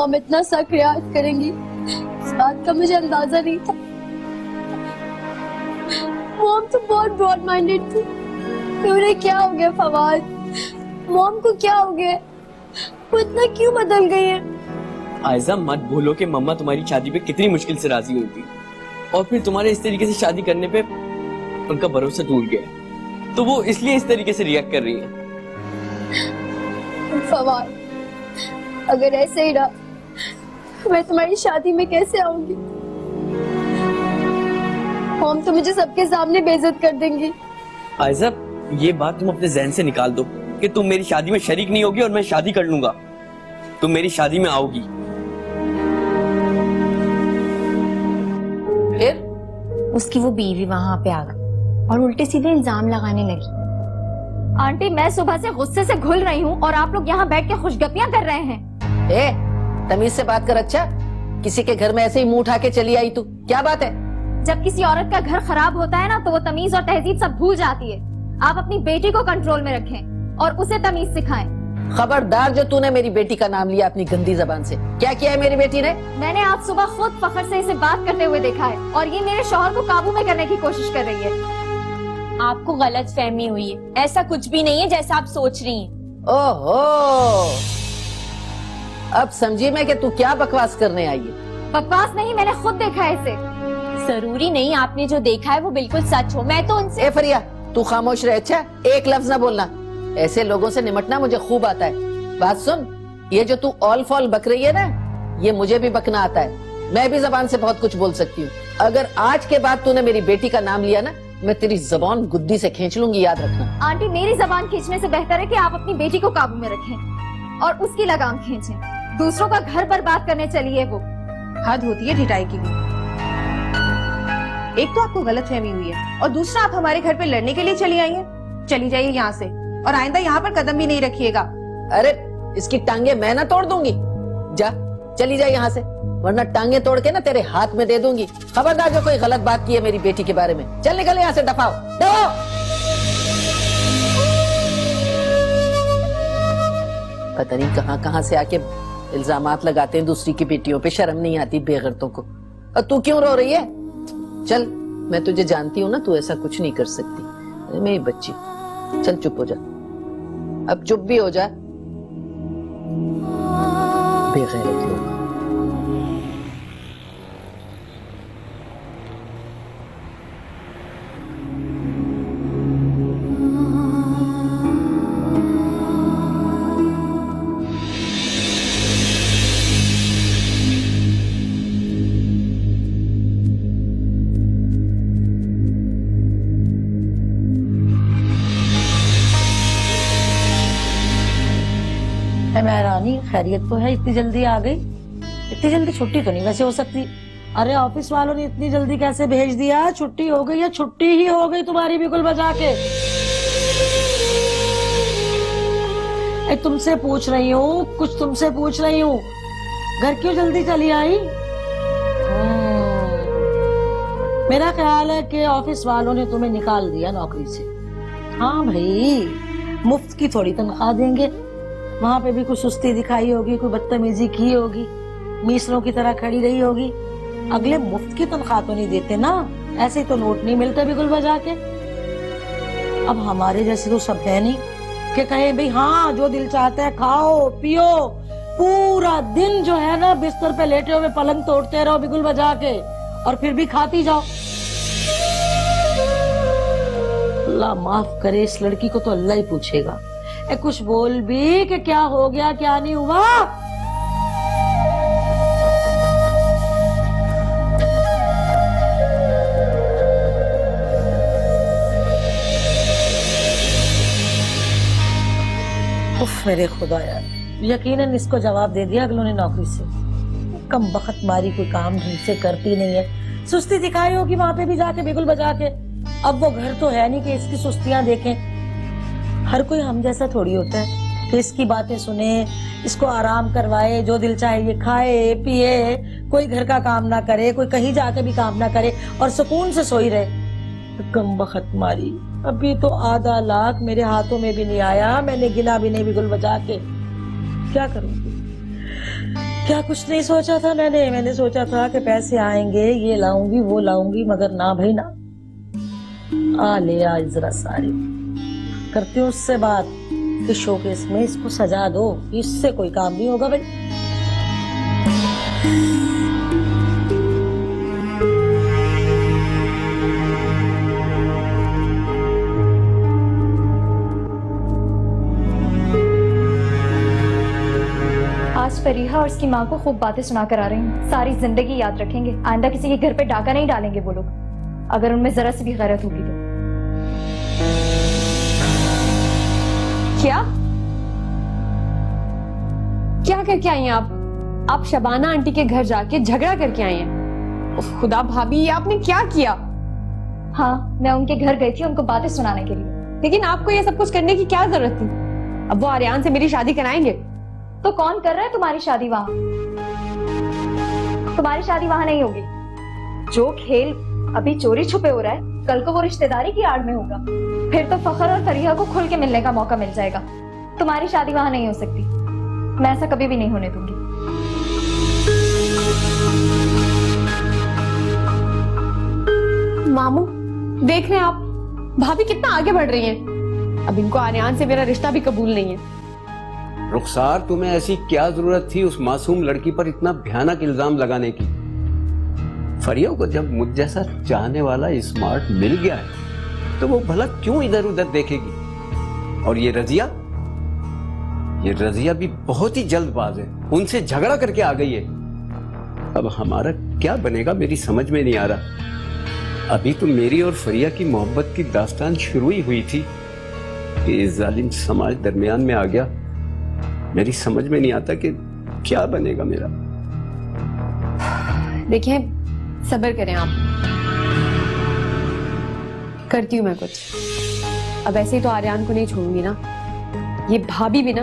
Mom इतना सख्त react करेंगी इस बात का मुझे अंदाजा नहीं था। मॉम तो बहुत ब्रॉड माइंडेड थी। उन्हें क्या हो गया फवाद? मॉम को क्या हो गया? वो इतना क्यों बदल गई है? आयजा मत भूलो कि मम्मा तुम्हारी शादी पे कितनी मुश्किल से राजी हुई थी और फिर तुम्हारे इस तरीके से शादी करने पे उनका भरोसा टूट गया, तो वो इसलिए इस तरीके से रिएक्ट कर रही है। फवाद, अगर ऐसे ही रहा मैं तुम्हारी शादी में कैसे आऊंगी? मॉम तो मुझे सबके सामने बेइज्जत कर देंगी। आयजा, ये बात तुम अपने जहन से निकाल दो कि तुम मेरी शादी में शरीक नहीं होगी और मैं शादी कर लूंगा। तुम मेरी शादी में आओगी। फिर उसकी वो बीवी वहां पे आ गई और उल्टे सीधे इल्जाम लगाने लगी। आंटी, मैं सुबह से गुस्से से घुल रही हूँ और आप लोग यहाँ बैठ के खुशगपियाँ कर रहे हैं। ए, तमीज से बात कर। अच्छा, किसी के घर में ऐसे ही मुंह उठा के चली आई तू? क्या बात है? जब किसी औरत का घर खराब होता है ना तो वो तमीज और तहजीब सब भूल जाती है। आप अपनी बेटी को कंट्रोल में रखें और उसे तमीज सिखाएं। खबरदार जो तूने मेरी बेटी का नाम लिया अपनी गंदी जबान से। क्या किया है मेरी बेटी ने? मैंने आज सुबह खुद फखर से इसे बात करते हुए देखा है और ये मेरे शौहर को काबू में करने की कोशिश कर रही है। आपको गलत फहमी हुई है, ऐसा कुछ भी नहीं है जैसा आप सोच रही हैं। ओहो, अब समझी मैं कि तू क्या बकवास करने आई है। बकवास नहीं, मैंने खुद देखा है इसे। जरूरी नहीं आपने जो देखा है वो बिल्कुल सच हो। मैं तो उनसे ए फरिया, तू खामोश रहे। अच्छा, एक लफ्ज ना बोलना। ऐसे लोगों से निमटना मुझे खूब आता है। बात सुन, ये जो तू ऑल फॉल बक रही है ना, ये मुझे भी बकना आता है। मैं भी जबान से बहुत कुछ बोल सकती हूँ। अगर आज के बाद तूने मेरी बेटी का नाम लिया ना, मैं तेरी जबान गुद्दी से खींच लूंगी, याद रखना। आंटी, मेरी जबान खींचने से बेहतर है कि आप अपनी बेटी को काबू में रखें और उसकी लगाम खींचें। दूसरों का घर बर्बाद करने चली है वो। हद होती है ढिठाई की भी। एक तो आपको गलतफहमी हुई है और दूसरा आप हमारे घर पे लड़ने के लिए चली आई हैं। चली जाइए यहाँ से और आइंदा यहाँ पर कदम भी नहीं रखिएगा। अरे, इसकी टांगे मैं ना तोड़ दूंगी। जा, चली जा यहाँ से, वरना टांगे तोड़ के ना तेरे हाथ में दे दूंगी। खबरदार जो कोई गलत बात की है मेरी बेटी के बारे में। चल निकल यहाँ से, दफाओ दफाओ। पता नहीं कहाँ से आके इल्जामात लगाते हैं दूसरी की बेटियों पे। शर्म नहीं आती बेगैरतों को। और तू क्यों रो रही है? चल, मैं तुझे जानती हूँ ना, तू ऐसा कुछ नहीं कर सकती। अरे मेरी बच्ची, चल चुप हो जा। अब चुप भी हो जा। बेगैरत लोग। मैं रानी, खैरियत तो है? इतनी जल्दी आ गई? इतनी जल्दी छुट्टी तो नहीं वैसे हो सकती। अरे ऑफिस वालों ने इतनी जल्दी कैसे भेज दिया? छुट्टी हो गई है? छुट्टी ही हो गई तुम्हारी बिल्कुल बजा के। तुमसे पूछ रही हूँ, कुछ तुमसे पूछ रही हूँ, घर क्यों जल्दी चली आई? मेरा ख्याल है कि ऑफिस वालों ने तुम्हें निकाल दिया नौकरी से। हाँ भाई, मुफ्त की थोड़ी तनख्वाह देंगे। वहाँ पे भी कुछ सुस्ती दिखाई होगी, कोई बदतमीजी की होगी, मीसरों की तरह खड़ी रही होगी। अगले मुफ्त की तनख्वाह तो नहीं देते ना, ऐसे ही तो नोट नहीं मिलते बिल्कुल बजा के। अब हमारे जैसे तो सब है नहीं कि कहे भाई हाँ जो दिल चाहता है खाओ पियो, पूरा दिन जो है ना बिस्तर पे लेटे हुए पलंग तोड़ते रहो बिगुल बजा के और फिर भी खाती जाओ। अल्लाह माफ करे, इस लड़की को तो अल्लाह ही पूछेगा। कुछ बोल भी कि क्या हो गया क्या नहीं हुआ। उफ मेरे खुदा यार, यकीनन इसको जवाब दे दिया अगलों ने नौकरी से। कम बखत मारी, कोई काम ढंग से करती नहीं है, सुस्ती दिखाई होगी वहां पे भी जाके बिगुल बजा के। अब वो घर तो है नहीं कि इसकी सुस्तियां देखें। हर कोई हम जैसा थोड़ी होता है कि इसकी बातें सुने, इसको आराम करवाए, जो दिल चाहे ये खाए पिए, कोई घर का काम ना करे, कोई कहीं जाके भी काम ना करे और सुकून से सोई रहे। कम बखत मारी, अभी तो आधा लाख मेरे हाथों में भी नहीं आया, मैंने गिना भी नहीं बिगुल बजा के। क्या करूंगी? क्या कुछ नहीं सोचा था मैंने सोचा था कि पैसे आएंगे, ये लाऊंगी वो लाऊंगी, मगर ना भाई ना। आ ले आज जरा सारी करती हूँ उससे बात कि शोकेस में इसको सजा दो, इससे कोई काम नहीं होगा भाई। आज फरीहा और उसकी माँ को खूब बातें सुना कर आ रही हूँ, सारी जिंदगी याद रखेंगे। आइंदा किसी के घर पे डाका नहीं डालेंगे वो लोग, अगर उनमें जरा सी भी गैरत होगी तो। क्या क्या करके आई हैं आप शबाना आंटी के घर जाके झगड़ा करके आई हैं। उफ, खुदा भाभी ये आपने क्या किया? हाँ, मैं उनके घर गई थी उनको बातें सुनाने के लिए। लेकिन आपको ये सब कुछ करने की क्या जरूरत थी? अब वो आर्यान से मेरी शादी कराएंगे। तो कौन कर रहा है तुम्हारी शादी वहां? तुम्हारी शादी वहां नहीं होगी। जो खेल अभी चोरी छुपे हो रहा है, कल को वो रिश्तेदारी की आड़ में होगा। फिर तो फखर और फरीहा को खुल के मिलने का मौका मिल जाएगा। तुम्हारी शादी वहां नहीं हो सकती, मैं ऐसा कभी भी नहीं होने दूंगी। मामू देख रहे हैं आप, भाभी कितना आगे बढ़ रही हैं। अब इनको आर्यान से मेरा रिश्ता भी कबूल नहीं है। रुखसार, तुम्हें ऐसी क्या जरूरत थी उस मासूम लड़की पर इतना भयानक इल्जाम लगाने की? फरिया को जब मुझ जैसा चाहने वाला स्मार्ट मिल गया है तो वो भला क्यों इधर उधर देखेगी? और ये रजिया भी बहुत ही जल्दबाज है, उनसे झगड़ा करके आ गई है। अब हमारा क्या बनेगा मेरी समझ में नहीं आ रहा। अभी तो मेरी और फरिया की मोहब्बत की दास्तान शुरू ही हुई थी कि इस जालिम समाज दरमियान में आ गया। मेरी समझ में नहीं आता कि क्या बनेगा मेरा। देखिए, सब्र करें आप, करती हूँ मैं कुछ। अब ऐसे ही तो आर्यान को नहीं छोड़ूंगी ना। ये भाभी भी ना,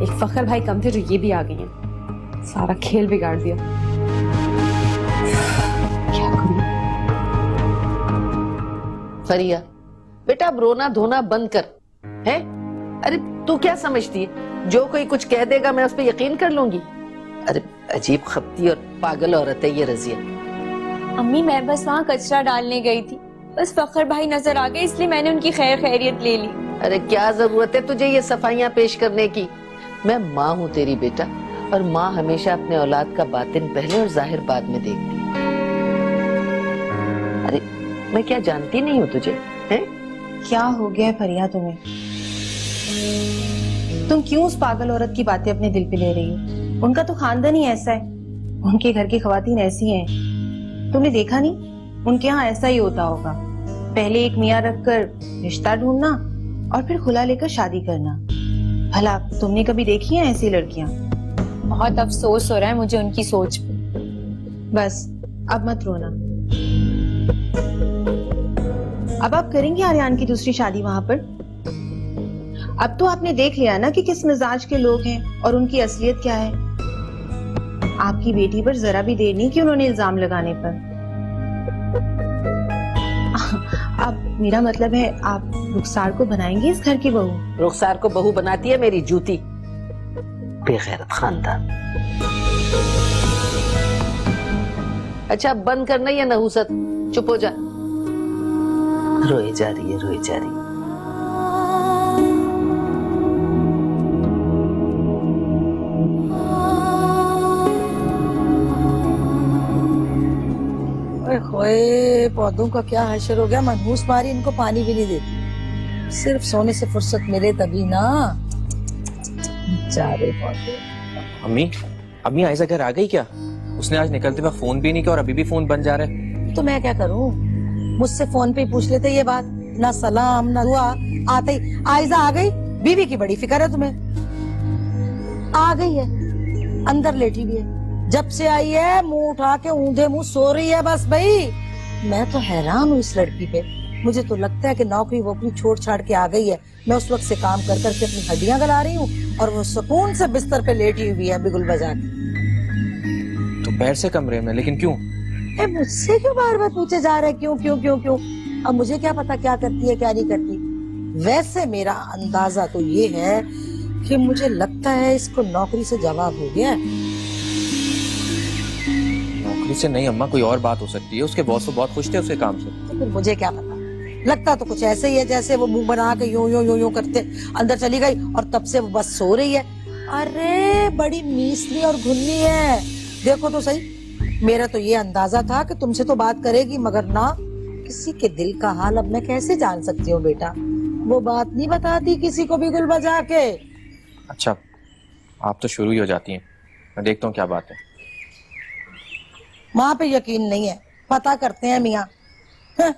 एक फखर भाई कम थे जो ये भी आ गई हैं। सारा खेल बिगाड़ दिया। क्या करूं? फरिया बेटा, अब रोना धोना बंद कर। हैं? अरे तू क्या समझती है, जो कोई कुछ कह देगा मैं उस पर यकीन कर लूंगी? अरे अजीब खपती और पागल औरत है ये रजिया। अम्मी, मैं बस वहाँ कचरा डालने गई थी, बस फखर भाई नजर आ गए इसलिए मैंने उनकी खैर खैरियत ले ली। अरे क्या जरूरत है तुझे ये सफाइयां पेश करने की? मैं माँ हूँ तेरी बेटा, और माँ हमेशा अपने औलाद का बातिन पहले और जाहिर बाद में देखती है। अरे मैं क्या जानती नहीं हूँ तुझे? हैं? क्या हो गया है फरिया तुम्हें? तुम क्यों उस पागल औरत की बातें अपने दिल पे ले रही हो? उनका तो खानदान ही ऐसा है, उनके घर की खवातीन ऐसी हैं। तुमने देखा नहीं, उनके यहाँ ऐसा ही होता होगा। पहले एक मियाँ रखकर रिश्ता ढूंढना और फिर खुला लेकर शादी करना। भला तुमने कभी देखी है ऐसी लड़कियां? बहुत अफसोस हो रहा है मुझे उनकी सोच पे। बस अब मत रोना। अब आप करेंगे आर्यान की दूसरी शादी वहां पर? अब तो आपने देख लिया ना कि किस मिजाज के लोग हैं और उनकी असलियत क्या है। आपकी बेटी पर जरा भी देर नहीं कि उन्होंने इल्जाम लगाने पर। अब मेरा मतलब है, आप रुखसार को बनाएंगे इस घर की बहू? रुखसार को बहू बनाती है मेरी जूती, बेगैरत खानदान। अच्छा बंद करना ये नहुसत, चुप हो जा। रोई जा रही है, रोई जा रही है। ओए पौधों का क्या हशर हो गया, मनहूस मारी इनको पानी भी नहीं देती। सिर्फ सोने से फुर्सत मिले तभी ना। बेचारे पौधे। अम्मी आयशा घर आ गई क्या? उसने आज निकलते हुए फोन भी नहीं किया और अभी भी फोन बंद जा रहा है। तो मैं क्या करूं, मुझसे फोन पे पूछ लेते ये बात, ना सलाम ना दुआ। आते ही आयशा आ गई, बीवी की बड़ी फिक्र है तुम्हें। आ गई है, अंदर लेटी भी है, जब से आई है मुंह उठा के ऊंधे मुंह सो रही है बस। भाई मैं तो हैरान हूँ इस लड़की पे। मुझे तो लगता है कि नौकरी वोकरी छोड़ छाड़ के आ गई है। मैं उस वक्त से काम कर करके अपनी हड्डियां गला रही हूँ और वो सुकून से बिस्तर पे लेटी हुई है बिगुल बजा के। तो पैर से कमरे में, लेकिन क्यों? मुझसे क्यों बार बार पूछे जा रहे क्यों क्यों क्यों क्यों? अब मुझे क्या पता क्या करती है क्या नहीं करती। वैसे मेरा अंदाजा तो ये है कि मुझे लगता है इसको नौकरी से जवाब हो गया है। नौकरी से नहीं अम्मा, कोई और बात हो सकती है। उसके बॉस तो बहुत खुश थे उसके काम से। तो फिर मुझे क्या पता, लगता तो कुछ ऐसे ही है जैसे वो मुंह बना के यो करते अंदर चली गई और तब से वो बस सो रही है। अरे बड़ी मीसली और घुन्नी है, देखो तो सही। मेरा तो ये अंदाजा था कि तुमसे तो बात करेगी, मगर ना, किसी के दिल का हाल अब मैं कैसे जान सकती हूँ बेटा। वो बात नहीं बताती किसी को भी गुल बजा के। अच्छा, आप तो शुरू ही हो जाती हैं। मैं देखता हूँ क्या बात है। माँ पे यकीन नहीं है, पता करते हैं मियाँ। हाँ।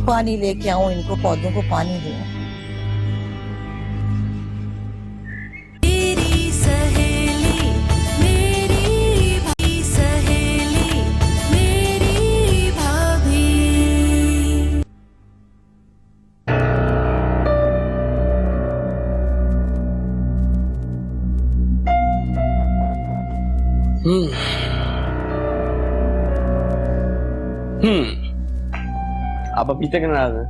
पानी लेके आऊं, इनको पौधों को पानी दूं। मेरी सहेली मेरी सहेली मेरी भाभी। आप अभी तक नाराज हैं?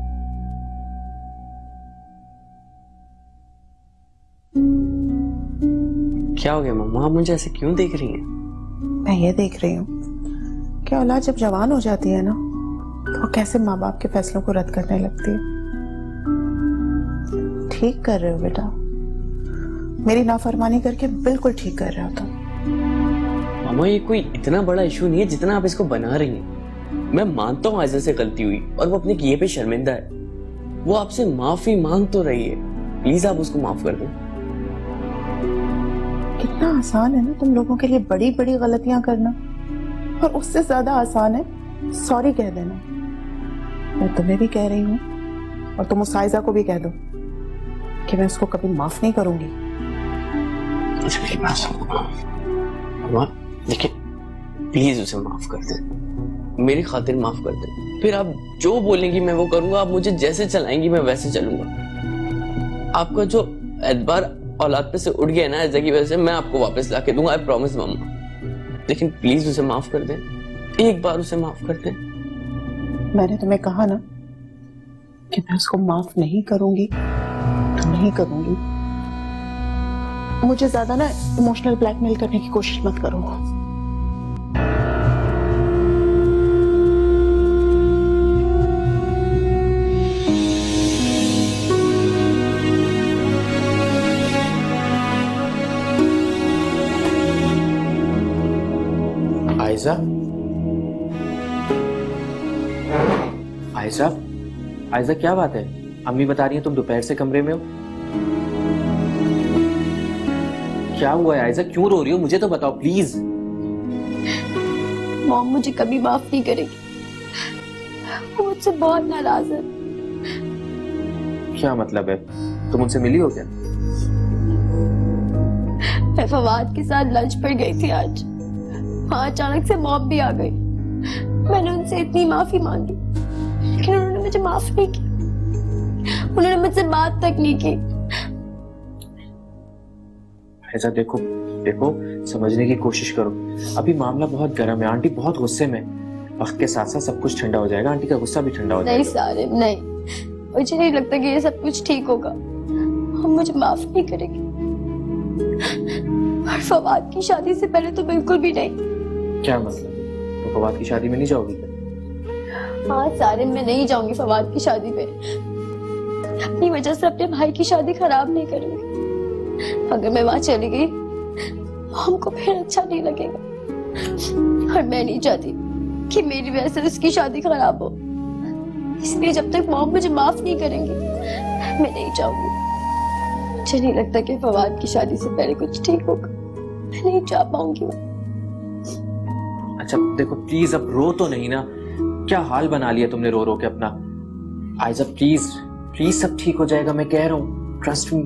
क्या हो गया मम्मा, आप मुझे ऐसे क्यों देख रही हैं? मैं ये देख रही हूँ कि औलाद जब जवान हो जाती है ना, तो वो कैसे माँ बाप के फैसलों को रद्द करने लगती है। ठीक कर रहे हो बेटा, मेरी नाफरमानी करके बिल्कुल ठीक कर रहे हो तुम। मामा ये कोई इतना बड़ा इशू नहीं है जितना आप इसको बना रही हैं। मैं मानता हूँ आयजा से गलती हुई और वो अपने किए पे शर्मिंदा है। वो आपसे माफी मांग तो रही है, प्लीज आप उसको माफ कर दें। कितना आसान है ना तुम लोगों के लिए बड़ी बड़ी गलतियां करना, और उससे ज्यादा आसान है सॉरी कह देना। मैं तुम्हें भी कह रही हूँ और तुम उस आयजा को भी कह दो कि मैं उसको कभी माफ नहीं करूंगी। मामा देखिए, प्लीज उसे माफ कर दें, मेरी खातिर माफ कर दें। फिर आप जो बोलेंगी मैं वो करूंगा, आप मुझे जैसे चलाएंगी मैं वैसे चलूंगा। आपका जो एतबार औलाद पे से उठ गया ना ऐसा की वजह से, मैं आपको वापस ला के दूंगा, आई प्रॉमिस मम्मा। लेकिन प्लीज उसे माफ कर दें, एक बार उसे माफ कर दें। मैंने तुम्हें कहा ना कि मैं उसको माफ नहीं करूंगी तो नहीं करूंगी। मुझे ज्यादा ना इमोशनल ब्लैकमेल करने की कोशिश मत करो। आयजा, आयजा, आयजा क्या बात है? अम्मी बता रही हैं तुम दोपहर से कमरे में हो। क्या हुआ है आयजा, क्यों रो रही हो? मुझे तो बताओ प्लीज। मॉम मुझे कभी माफ नहीं करेगी, वो मुझसे बहुत नाराज है। क्या मतलब है? तुम उनसे मिली हो क्या? मैं फवाद के साथ लंच पर गई थी आज, वहाँ अचानक से मॉम भी आ गई। मैंने उनसे इतनी माफी मांगी लेकिन उन्होंने मुझे माफ नहीं किया, उन्होंने मुझसे बात तक नहीं की। ऐसा देखो देखो, समझने की कोशिश करो। अभी मामला बहुत गर्म है, आंटी बहुत गुस्से में। वक्त के साथ साथ सब कुछ ठंडा हो जाएगा, आंटी का गुस्सा भी ठंडा हो जाएगा। नहीं सारिम नहीं, मुझे नहीं लगता कि ये सब कुछ ठीक होगा। हम मुझे माफ नहीं करेंगे, और फवाद की शादी से पहले तो बिल्कुल भी नहीं। क्या मतलब? तो फवाद की शादी में नहीं जाओगी क्या? हाँ सारिम, मैं नहीं जाऊंगी फवाद की शादी पे। अपनी वजह से अपने भाई की शादी खराब नहीं करूंगी। अगर मैं वहां चली गई हमको फिर अच्छा नहीं लगेगा, और मैं नहीं चाहती कि मेरी वजह से उसकी शादी खराब हो। इसलिए जब तक मॉम मुझे माफ नहीं करेंगी मैं नहीं चाहूंगी। मुझे नहीं लगता कि फवाद की शादी से पहले कुछ ठीक होगा, मैं नहीं चाह पाऊंगी। अच्छा देखो प्लीज, अब रो तो नहीं ना। क्या हाल बना लिया तुमने रो रो के अपना। आयजा प्लीज प्लीज, सब ठीक हो जाएगा, मैं कह रहा हूँ, ट्रस्ट मी।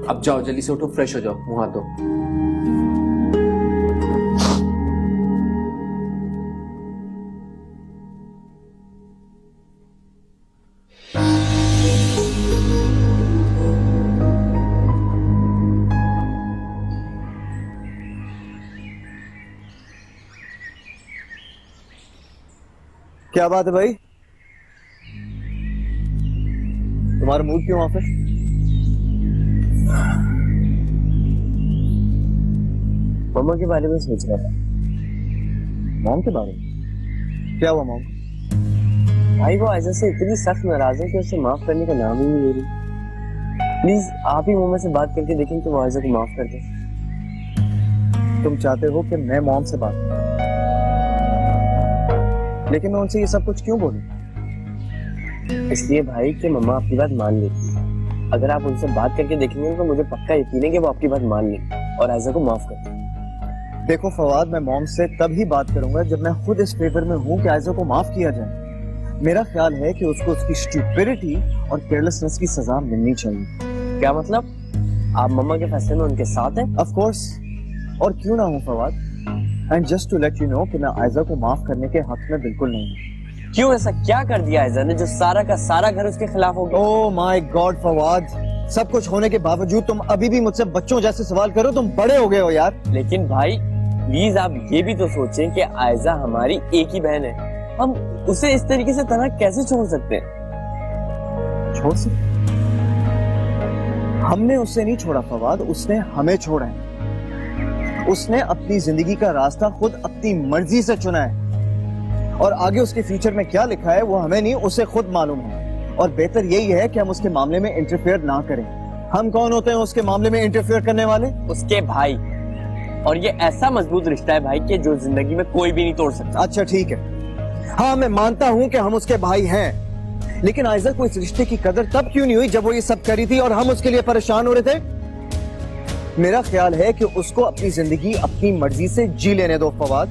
अब जाओ जल्दी से उठो, फ्रेश हो जाओ, मुंह हाथ धो। क्या बात है भाई, तुम्हारा मूड क्यों ऑफ है? मम्मा के बारे में सोच रहा था। मॉम के बारे में? क्या हुआ मॉम? भाई वो आयजा से इतनी सख्त नाराज है कि उसे माफ करने का नाम ही नहीं ले रही। प्लीज आप ही मोहम्मद से बात करके देखें कि वो आयजा को माफ कर दे। तुम चाहते हो कि मैं मॉम से बात करूं, लेकिन मैं उनसे ये सब कुछ क्यों बोलूं? इसलिए भाई कि मम्मा आपकी बात मान लेती है। अगर आप उनसे बात करके देखेंगे तो मुझे पक्का यकीन है कि वो आपकी बात मान लेंगे और आयजा को माफ कर देंगे। देखो फवाद, मैं मॉम से तभी बात करूंगा जब मैं खुद इस फेवर में हूं कि आयजा को माफ किया जाए। मेरा ख्याल है कि उसको उसकी स्टुपिडिटी और केयरलेसनेस की सजा मिलनी चाहिए। क्या मतलब? आप मम्मा के फैसले में उनके साथ हैं? ऑफ कोर्स, और क्यों ना हूं Fawad. And just to let you know कि मैं आयजा को माफ करने के हक में बिल्कुल नहीं हूं। क्यों? ऐसा क्या कर दिया आयजा ने जो सारा का सारा घर उसके खिलाफ हो गया? ओह माय गॉड फवाद, सब कुछ होने के बावजूद तुम अभी भी मुझसे बच्चों जैसे सवाल करो। तुम बड़े हो गए हो यार। लेकिन भाई प्लीज आप ये भी तो सोचें कि आयजा हमारी एक ही बहन है। हम उसे इस तरीके से तनहा कैसे छोड़ सकते हैं? छोड़ सकते? हमने उसे नहीं छोड़ा फवाद, उसने हमें छोड़ा है। उसने अपनी जिंदगी का रास्ता खुद अपनी मर्जी से चुना है और आगे उसके फ्यूचर में क्या लिखा है वो हमें नहीं, उसे खुद मालूम है। और बेहतर यही है कि हम उसके मामले में इंटरफेयर ना करें। हम कौन होते हैं उसके मामले में इंटरफेयर करने वाले? उसके भाई। और ये ऐसा मजबूत रिश्ता है भाई कि जो जिंदगी में कोई भी नहीं तोड़ सकता। अच्छा ठीक है, हाँ मैं मानता हूं कि हम उसके भाई हैं, लेकिन आयजा को इस रिश्ते की कदर तब क्यों नहीं हुई जब वो ये सब करी थी और हम उसके लिए परेशान हो रहे थे? मेरा ख्याल है कि उसको अपनी जिंदगी अपनी मर्जी से जी लेने दो फवाद,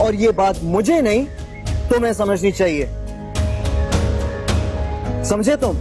और ये बात मुझे नहीं तुम्हें समझनी चाहिए। समझे तुम?